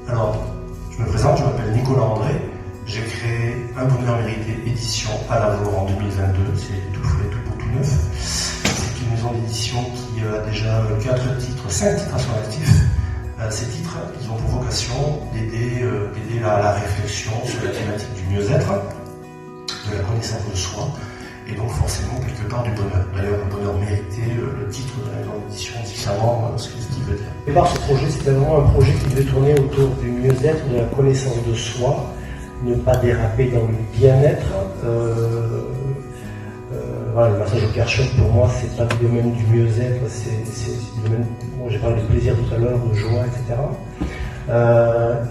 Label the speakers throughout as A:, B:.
A: Alors, je me présente, je m'appelle Nicolas André. J'ai créé Un bonheur mérité édition à Lavore en 2022. C'est tout frais, tout beau, tout neuf. C'est une maison d'édition qui a déjà 5 titres à son actif. Ces titres, ils ont pour vocation d'aider la réflexion sur la thématique du mieux-être, de la connaissance de soi, et donc forcément quelque part du bonheur. D'ailleurs, le bonheur mérité, le titre de la maison d'édition dit clairement ce qu'il veut dire.
B: Au départ, ce projet, c'était vraiment un projet qui devait tourner autour du mieux-être, de la connaissance de soi, ne pas déraper dans le bien-être. Voilà, le massage au cœur choc, pour moi, c'est pas le domaine du mieux-être, c'est le domaine, bon, j'ai parlé de plaisir tout à l'heure, de joie, etc.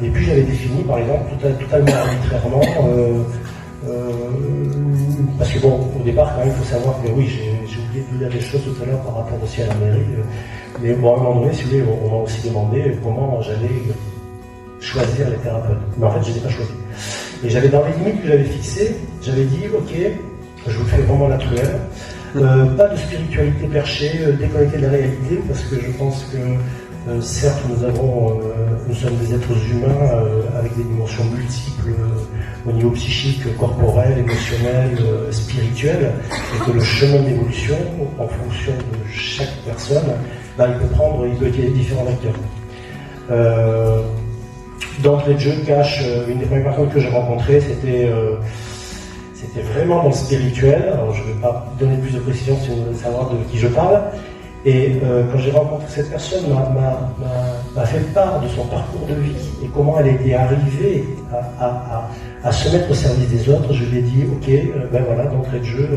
B: Et puis j'avais défini, par exemple, totalement arbitrairement, parce que bon, au départ, quand même, il faut savoir que oui, j'ai oublié de vous dire des choses tout à l'heure par rapport aussi à la mairie, mais bon, à un moment donné, si vous voulez, on m'a aussi demandé comment j'allais choisir les thérapeutes. Mais en fait, je ne les ai pas choisis. Et j'avais, dans les limites que j'avais fixées, j'avais dit, ok, je vous fais vraiment naturel. Pas de spiritualité perchée, déconnectée de la réalité, parce que je pense que certes nous sommes des êtres humains avec des dimensions multiples au niveau psychique, corporel, émotionnel, spirituel, et que le chemin d'évolution, en fonction de chaque personne, il peut être différent d'acteurs. D'entrée de jeu, cache, une des premières personnes que j'ai rencontrées, c'était vraiment dans le spirituel. Alors je ne vais pas donner plus de précision si vous voulez savoir de qui je parle. Et quand j'ai rencontré cette personne, m'a fait part de son parcours de vie et comment elle était arrivée à se mettre au service des autres. Je lui ai dit, ok, ben voilà, d'entrée de jeu,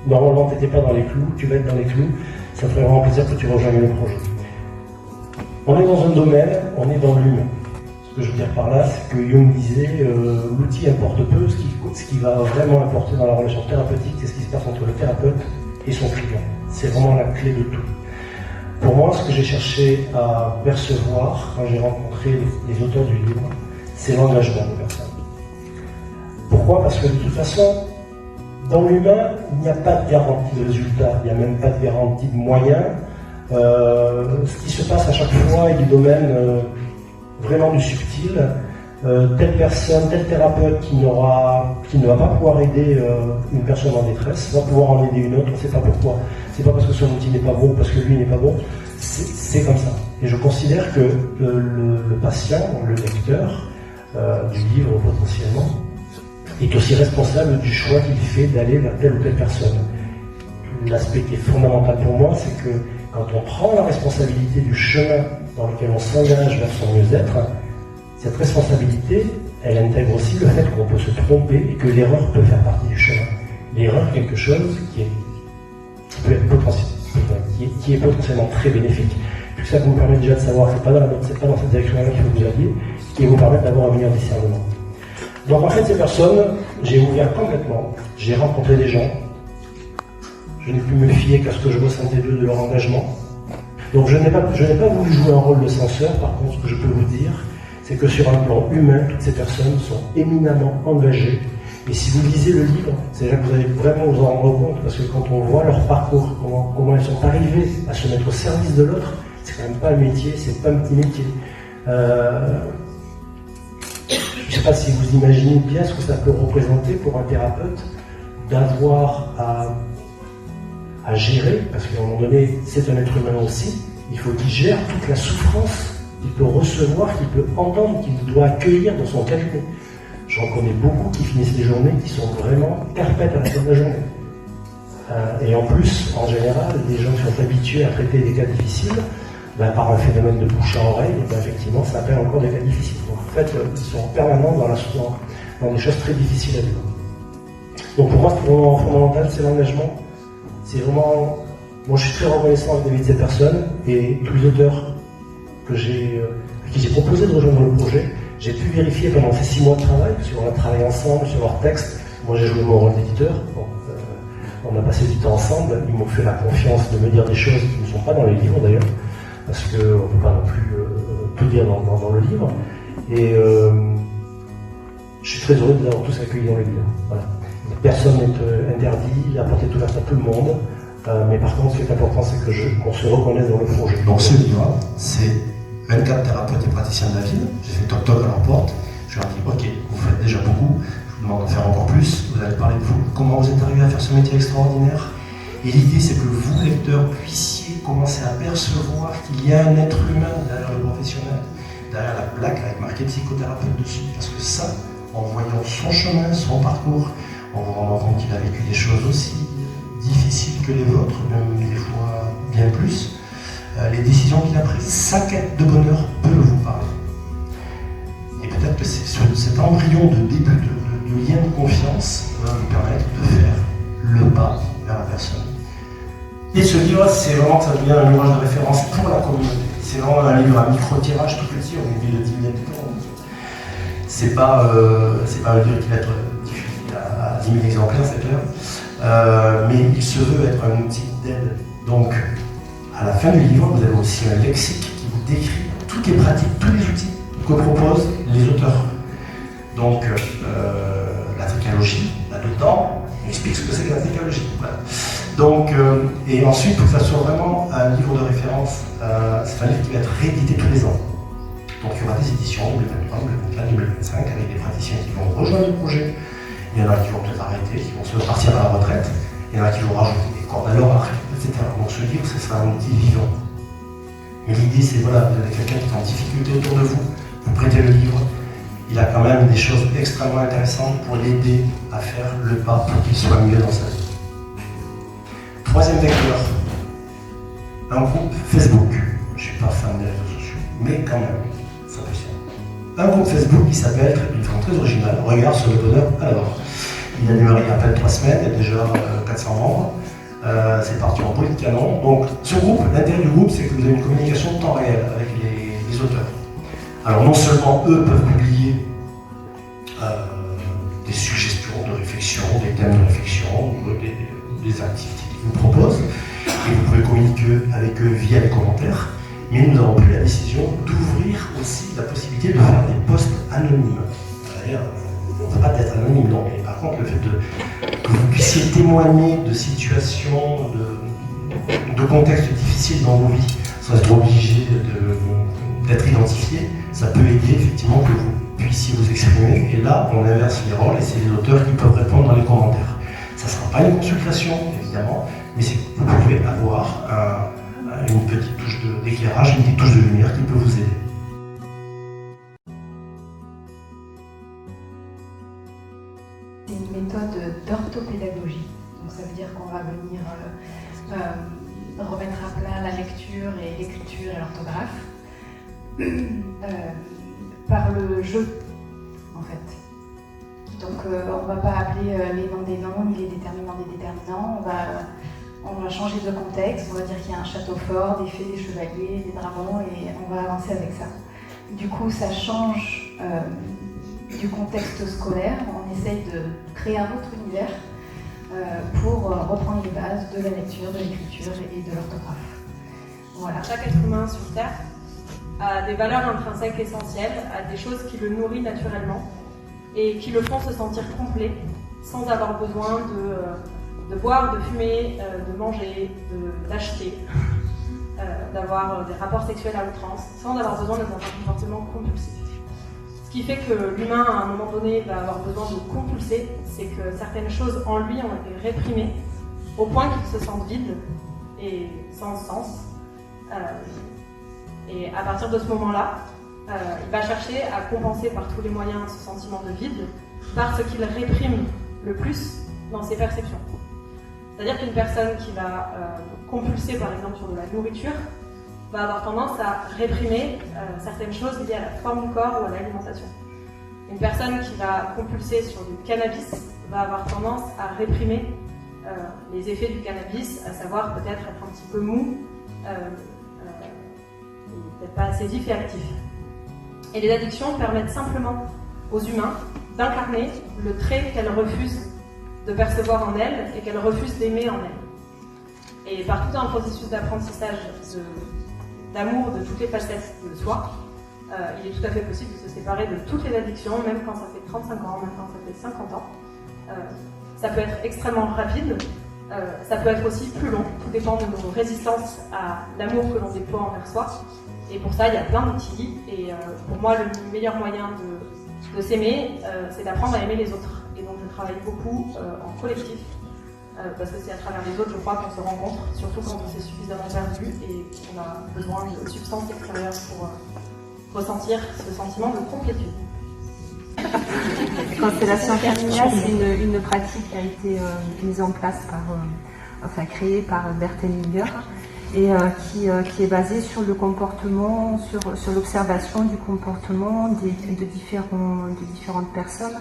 B: normalement tu n'étais pas dans les clous, tu vas être dans les clous, ça ferait vraiment plaisir que tu rejoignes le projet. On est dans un domaine, on est dans l'humain. Ce que je veux dire par là, c'est que Jung disait l'outil importe peu, ce qui va vraiment importer dans la relation thérapeutique, c'est ce qui se passe entre le thérapeute et son client. C'est vraiment la clé de tout. Pour moi, ce que j'ai cherché à percevoir quand j'ai rencontré les auteurs du livre, c'est l'engagement des personnes. Pourquoi ? Parce que de toute façon, dans l'humain, il n'y a pas de garantie de résultat, il n'y a même pas de garantie de moyens. Ce qui se passe à chaque fois est du domaine vraiment du subtil. Telle personne, tel thérapeute qui ne va pas pouvoir aider une personne en détresse, va pouvoir en aider une autre, on ne sait pas pourquoi. C'est pas parce que son outil n'est pas bon ou parce que lui n'est pas bon, c'est comme ça. Et je considère que le patient, le lecteur du livre potentiellement, est aussi responsable du choix qu'il fait d'aller vers telle ou telle personne. L'aspect qui est fondamental pour moi, c'est que quand on prend la responsabilité du chemin dans lequel on s'engage vers son mieux-être, cette responsabilité, elle intègre aussi le fait qu'on peut se tromper et que l'erreur peut faire partie du chemin. L'erreur est quelque chose qui est potentiellement très bénéfique, puisque ça vous permet déjà de savoir que c'est pas dans cette direction-là qu'il faut que vous alliez, qui vous permet d'avoir un meilleur discernement. Donc en fait, ces personnes, j'ai ouvert complètement, j'ai rencontré des gens, je n'ai pu me fier qu'à ce que je ressentais d'eux, de leur engagement. Donc je n'ai pas voulu jouer un rôle de censeur. Par contre, ce que je peux vous dire, c'est que sur un plan humain, toutes ces personnes sont éminemment engagées. Et si vous lisez le livre, c'est là que vous allez vraiment vous en rendre compte, parce que quand on voit leur parcours, comment elles sont arrivées à se mettre au service de l'autre, c'est quand même pas un métier, c'est pas un petit métier. Je ne sais pas si vous imaginez bien ce que ça peut représenter pour un thérapeute d'avoir à gérer, parce qu'à un moment donné, c'est un être humain aussi, il faut qu'il gère toute la souffrance qu'il peut recevoir, qu'il peut entendre, qu'il doit accueillir dans son cabinet. J'en connais beaucoup qui finissent les journées qui sont vraiment carpettes à la fin de la journée. Et en plus, en général, des gens qui sont habitués à traiter des cas difficiles, par un phénomène de bouche à oreille, effectivement, ça appelle encore des cas difficiles. Donc, en fait, ils sont en permanence dans des choses très difficiles à vivre. Donc pour moi, c'est vraiment fondamental, c'est l'engagement. C'est vraiment... Moi, je suis très reconnaissant vis-à-vis de ces personnes et tous les auteurs à qui j'ai proposé de rejoindre le projet, j'ai pu vérifier pendant ces 6 mois de travail, parce qu'on a travaillé ensemble sur leurs textes. Moi, j'ai joué mon rôle d'éditeur. On a passé du temps ensemble. Ils m'ont fait la confiance de me dire des choses qui ne sont pas dans les livres, d'ailleurs, parce qu'on ne peut pas non plus tout dire dans le livre. Et je suis très heureux de les avoir tous accueillis dans le livre. Voilà. Personne n'est interdit, la porte est ouverte à tout le monde. Mais par contre, ce qui est important, c'est qu'on se reconnaisse dans le projet.
A: Donc ce livre, c'est 24 thérapeutes et praticiens de la ville. J'ai fait toc-toc à leur porte. Je leur ai dit, ok, vous faites déjà beaucoup, je vous demande d'en faire encore plus. Vous allez parler de vous, comment vous êtes arrivé à faire ce métier extraordinaire. Et l'idée, c'est que vous, lecteurs, puissiez commencer à percevoir qu'il y a un être humain derrière le professionnel, derrière la plaque avec marqué psychothérapeute dessus. Parce que ça, en voyant son chemin, son parcours, en vous rendant compte qu'il a vécu des choses aussi difficiles que les vôtres, même des fois bien plus, les décisions qu'il a prises, sa quête de bonheur peut vous parler. Et peut-être que c'est cet embryon de début de lien de confiance va vous permettre de faire le pas vers la personne. Et ce livre, c'est vraiment que ça devient un ouvrage de référence pour la communauté. C'est vraiment un livre à micro-tirage tout petit, on est de 10 000 habitants. C'est pas un livre qui va être diffusé à 10 000 exemplaires, c'est clair. Mais il se veut être un outil d'aide. Donc, à la fin du livre, vous avez aussi un lexique qui vous décrit toutes les pratiques, tous les outils que proposent les auteurs. Donc, la trichologie, là-dedans, on explique ce que c'est que la trichologie. Voilà. Donc, et ensuite, pour que ça soit vraiment un livre de référence, c'est un livre qui va être réédité tous les ans. Donc, il y aura des éditions 2023, 2024, 2025 avec des praticiens qui vont rejoindre le projet. Il y en a qui vont peut-être arrêter, qui vont se partir à la retraite. Il y en a qui vont rajouter des cordes à leur arc, etc. Donc, ce livre, ce sera un outil vivant. Mais l'idée, c'est voilà, vous avez quelqu'un qui est en difficulté autour de vous, vous prêtez le livre. Il a quand même des choses extrêmement intéressantes pour l'aider à faire le pas pour qu'il soit mieux dans sa vie. Troisième vecteur, un groupe Facebook. Je ne suis pas fan des réseaux sociaux, mais quand même, ça peut se faire. Un groupe Facebook qui s'appelle, une forme très originale, Regard sur le bonheur à l'or. Il a démarré il y a à peine 3 semaines, il y a déjà 400 membres. C'est parti en bruit de canon. Donc, ce groupe, l'intérêt du groupe, c'est que vous avez une communication de temps réel avec les auteurs. Alors, non seulement eux peuvent publier des suggestions de réflexion, des thèmes de réflexion, des activités qu'ils vous proposent, et vous pouvez communiquer avec eux via les commentaires, mais nous avons pris la décision d'ouvrir aussi la possibilité de faire des posts anonymes. On ne veut pas d'être anonyme, non, mais par contre, le fait que vous puissiez témoigner de situations, de contextes difficiles dans vos vies, sans être obligé d'être identifié, ça peut aider effectivement que vous puissiez vous exprimer. Et là, on inverse les rôles et c'est les auteurs qui peuvent répondre dans les commentaires. Ça ne sera pas une consultation, évidemment, mais vous pouvez avoir une petite touche d'éclairage, une petite touche de lumière qui peut vous aider.
C: C'est une méthode d'orthopédagogie. Donc ça veut dire qu'on va venir remettre à plat la lecture et l'écriture et l'orthographe par le jeu, en fait. Donc on ne va pas appeler les noms des noms, ni les déterminants des déterminants. On va changer de contexte, on va dire qu'il y a un château fort, des fées, des chevaliers, des dragons, et on va avancer avec ça. Du coup, ça change du contexte scolaire, on essaye de créer un autre univers pour reprendre les bases de la lecture, de l'écriture et de l'orthographe. Voilà.
D: Chaque être humain sur Terre a des valeurs intrinsèques essentielles, a des choses qui le nourrissent naturellement et qui le font se sentir complet sans avoir besoin de boire, de fumer, de manger, d'acheter, d'avoir des rapports sexuels à outrance, sans avoir besoin d'être dans un comportement compulsif. Ce qui fait que l'humain, à un moment donné, va avoir besoin de compulser, c'est que certaines choses en lui ont été réprimées au point qu'il se sente vide et sans sens. Et à partir de ce moment-là, il va chercher à compenser par tous les moyens ce sentiment de vide par ce qu'il réprime le plus dans ses perceptions. C'est-à-dire qu'une personne qui va compulser par exemple sur de la nourriture va avoir tendance à réprimer certaines choses liées à la forme du corps ou à l'alimentation. Une personne qui va compulser sur du cannabis va avoir tendance à réprimer les effets du cannabis, à savoir peut-être être un petit peu mou, peut-être pas assez vif et actif. Et les addictions permettent simplement aux humains d'incarner le trait qu'elles refusent de percevoir en elles et qu'elles refusent d'aimer en elles. Et par tout un processus d'apprentissage d'amour de toutes les facettes de soi, il est tout à fait possible de se séparer de toutes les addictions, même quand ça fait 35 ans, même quand ça fait 50 ans. Ça peut être extrêmement rapide, ça peut être aussi plus long, tout dépend de nos résistances à l'amour que l'on déploie envers soi. Et pour ça, il y a plein d'outils. Et pour moi, le meilleur moyen de s'aimer, c'est d'apprendre à aimer les autres. Et donc, je travaille beaucoup en collectif. Parce que c'est à travers les autres, je crois, qu'on se rencontre, surtout quand on s'est suffisamment perdu et qu'on a besoin de substances extérieures pour ressentir ce sentiment de complétude.
E: Constellation familiale, c'est une pratique qui a été mise en place créée par Bert Hellinger et qui est basée sur le comportement, sur l'observation du comportement de différentes personnes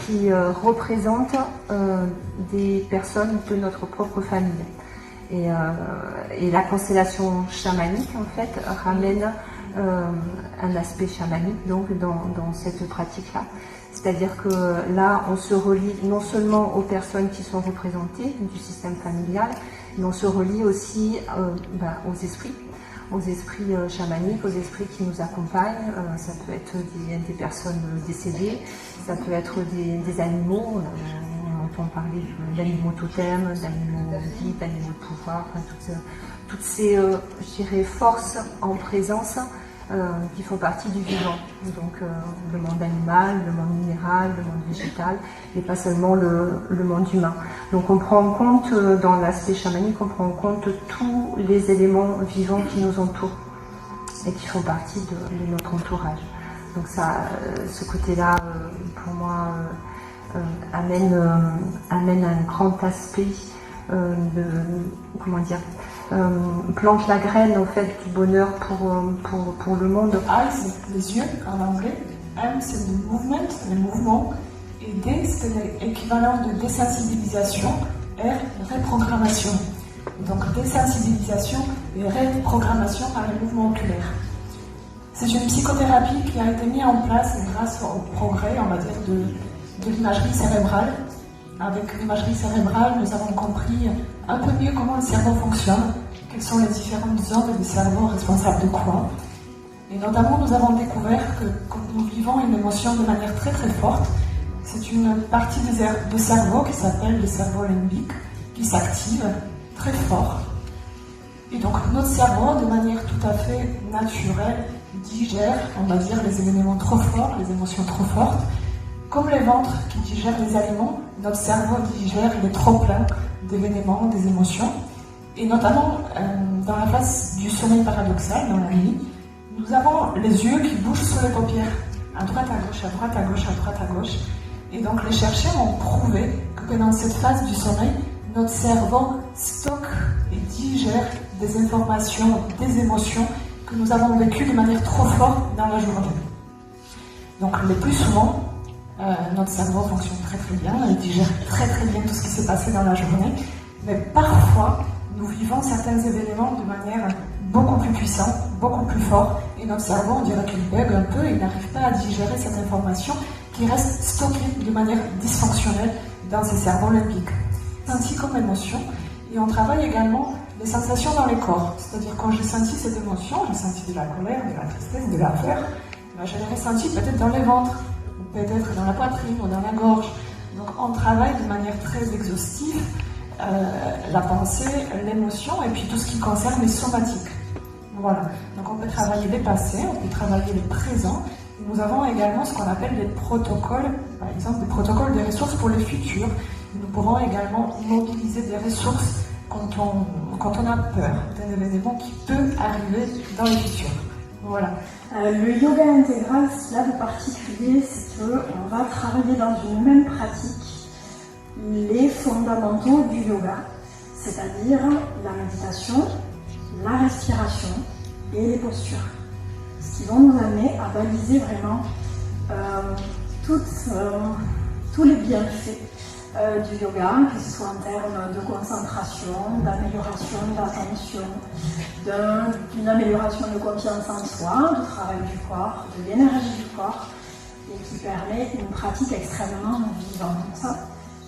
E: qui représentent des personnes de notre propre famille. Et la constellation chamanique, en fait, ramène un aspect chamanique donc dans cette pratique-là. C'est-à-dire que là, on se relie non seulement aux personnes qui sont représentées du système familial, mais on se relie aussi aux esprits chamaniques, aux esprits qui nous accompagnent. Ça peut être des personnes décédées, ça peut être des animaux. On entend parler d'animaux totems, d'animaux guides, d'animaux de pouvoir, toutes ces forces en présence qui font partie du vivant. Donc le monde animal, le monde minéral, le monde végétal, et pas seulement le monde humain. Donc on prend en compte, dans l'aspect chamanique, on prend en compte tous les éléments vivants qui nous entourent et qui font partie de notre entourage. Donc ça, ce côté-là, pour moi, amène un grand aspect plante la graine en fait du bonheur pour le monde.
F: I, c'est les yeux en anglais. M, c'est le mouvement. Et D, c'est l'équivalent de désensibilisation. R, reprogrammation. Donc désensibilisation et reprogrammation par les mouvements oculaires. C'est une psychothérapie qui a été mise en place grâce au progrès, on va dire, de l'imagerie cérébrale. Avec l'imagerie cérébrale, nous avons compris un peu mieux comment le cerveau fonctionne, quelles sont les différentes zones du cerveau responsables de quoi. Et notamment, nous avons découvert que quand nous vivons une émotion de manière très très forte, c'est une partie du cerveau qui s'appelle le cerveau limbique, qui s'active très fort. Et donc notre cerveau, de manière tout à fait naturelle, digère, on va dire, les éléments trop forts, les émotions trop fortes. Comme le ventre qui digère les aliments, notre cerveau digère les trop-pleins d'événements, des émotions. Et notamment, dans la phase du sommeil paradoxal, dans la nuit, nous avons les yeux qui bougent sur les paupières, à droite, à gauche, à droite, à gauche, à droite, à gauche. Et donc les chercheurs ont prouvé que pendant cette phase du sommeil, notre cerveau stocke et digère des informations, des émotions que nous avons vécues de manière trop forte dans la journée. Donc le plus souvent, notre cerveau fonctionne très très bien, il digère très très bien tout ce qui s'est passé dans la journée, mais parfois nous vivons certains événements de manière beaucoup plus puissante, beaucoup plus forte, et notre cerveau, on dirait qu'il bug un peu, il n'arrive pas à digérer cette information qui reste stockée de manière dysfonctionnelle dans ses cerveaux limbiques. Senti comme émotion, et on travaille également les sensations dans les corps, c'est-à-dire quand j'ai senti cette émotion, j'ai senti de la colère, de la tristesse, de la peur, je l'ai ressenti peut-être dans le ventre, peut-être dans la poitrine ou dans la gorge. Donc on travaille de manière très exhaustive la pensée, l'émotion et puis tout ce qui concerne les somatiques. Voilà. Donc on peut travailler les passés, on peut travailler les présents. Et nous avons également ce qu'on appelle des protocoles, par exemple des protocoles de ressources pour le futur. Nous pourrons également mobiliser des ressources quand on a peur d'un événement qui peut arriver dans le futur. Voilà.
G: Le yoga intégral, ce qu'il y a de particulier, c'est qu'on va travailler dans une même pratique les fondamentaux du yoga, c'est-à-dire la méditation, la respiration et les postures, ce qui vont nous amener à baliser vraiment tous les bienfaits du yoga, que ce soit en termes de concentration, d'amélioration d'attention, d'une amélioration de confiance en soi, du travail du corps, de l'énergie du corps, et qui permet une pratique extrêmement vivante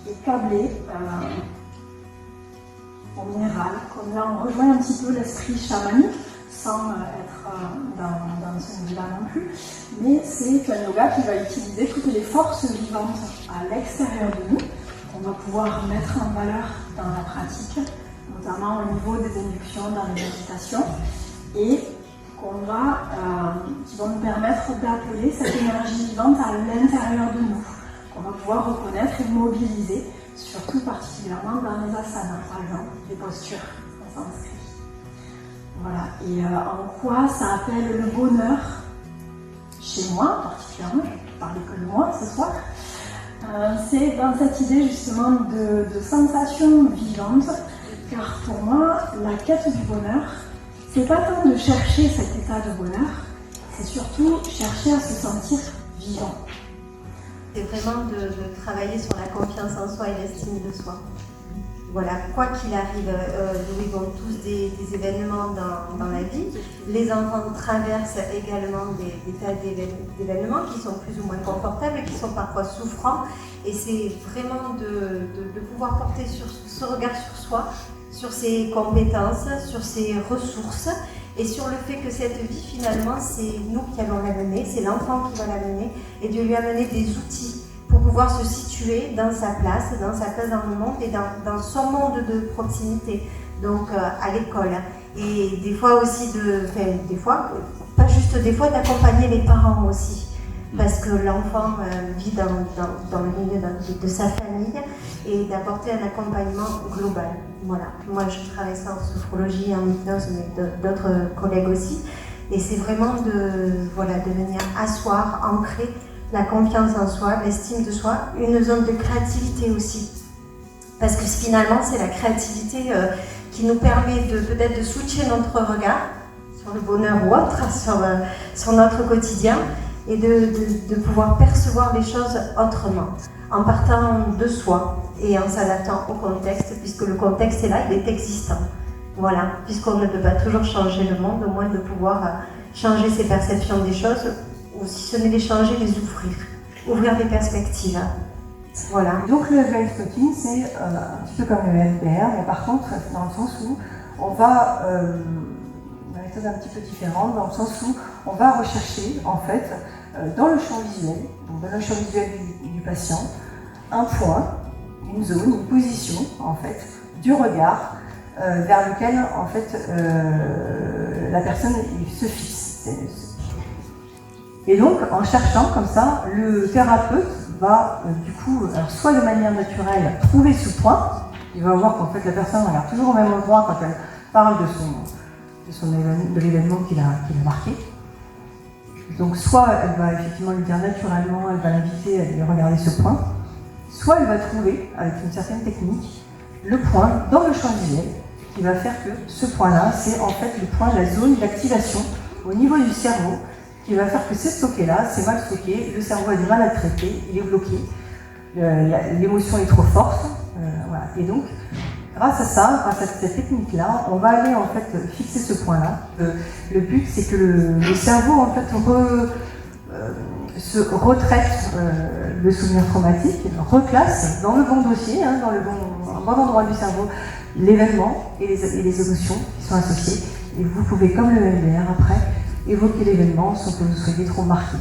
G: et câblée au minéral. Comme là, on rejoint un petit peu l'esprit chamanique, sans être dans ce niveau-là non plus, mais c'est un yoga qui va utiliser toutes les forces vivantes à l'extérieur de nous, qu'on va pouvoir mettre en valeur dans la pratique, notamment au niveau des inductions dans les méditations, et qui vont nous permettre d'appeler cette énergie vivante à l'intérieur de nous, qu'on va pouvoir reconnaître et mobiliser, surtout particulièrement dans les asanas, par exemple, les postures en sanskrit. Voilà. Et en quoi ça appelle le bonheur chez moi, particulièrement, je ne vais parler que de moi ce soir, c'est dans cette idée justement de sensation vivante, car pour moi, la quête du bonheur, c'est pas tant de chercher cet état de bonheur, c'est surtout chercher à se sentir vivant.
H: C'est vraiment de travailler sur la confiance en soi et l'estime de soi. Voilà, quoi qu'il arrive, nous vivons tous des événements dans la vie. Les enfants traversent également des tas d'événements qui sont plus ou moins confortables, qui sont parfois souffrants. Et c'est vraiment de pouvoir porter sur ce regard sur soi, sur ses compétences, sur ses ressources, et sur le fait que cette vie, finalement, c'est nous qui allons la mener, c'est l'enfant qui va la mener, et de lui amener des outils pour pouvoir se situer dans sa place dans le monde et dans son monde de proximité, donc à l'école. Et des fois aussi, pas juste des fois, d'accompagner les parents aussi, parce que l'enfant vit dans le milieu de sa famille, et d'apporter un accompagnement global. Voilà. Moi, je travaille ça en sophrologie, en hypnose, mais d'autres collègues aussi, et c'est vraiment de venir asseoir, ancrer la confiance en soi, l'estime de soi, une zone de créativité aussi. Parce que finalement, c'est la créativité qui nous permet peut-être de switcher notre regard sur le bonheur ou autre, sur notre quotidien, et de pouvoir percevoir les choses autrement, en partant de soi et en s'adaptant au contexte, puisque le contexte est là, il est existant. Voilà, puisqu'on ne peut pas toujours changer le monde, au moins de pouvoir changer ses perceptions des choses, ou si ce n'est les changer, les ouvrir des perspectives. Voilà.
I: Donc le Blind Spotting, c'est un petit peu comme le MBR, mais par contre, dans le sens où on va, une méthode un petit peu différente, dans le sens où on va rechercher, en fait, dans le champ visuel, donc dans le champ visuel du patient, un point, une zone, une position, en fait, du regard vers lequel, en fait, la personne se fixe. Et donc, en cherchant comme ça, le thérapeute va, du coup, alors soit de manière naturelle, trouver ce point. Il va voir qu'en fait, la personne regarde toujours au même endroit quand elle parle de l'événement qu'il a marqué. Donc, soit elle va effectivement lui dire naturellement, elle va l'inviter à lui regarder ce point, soit elle va trouver, avec une certaine technique, le point dans le champ visuel qui va faire que ce point-là, c'est en fait le point, la zone d'activation au niveau du cerveau, qui va faire que c'est stocké là, c'est mal stocké, le cerveau a du mal à le traiter, il est bloqué, l'émotion est trop forte, voilà. Et donc, grâce à ça, grâce à cette technique-là, on va aller en fait fixer ce point-là. Le but, c'est que le cerveau en fait se retraite le souvenir traumatique, reclasse dans le bon dossier, dans le bon endroit du cerveau, l'événement et les émotions qui sont associées. Et vous pouvez, comme le MDR après, évoquer l'événement sans que vous soyez trop marqué.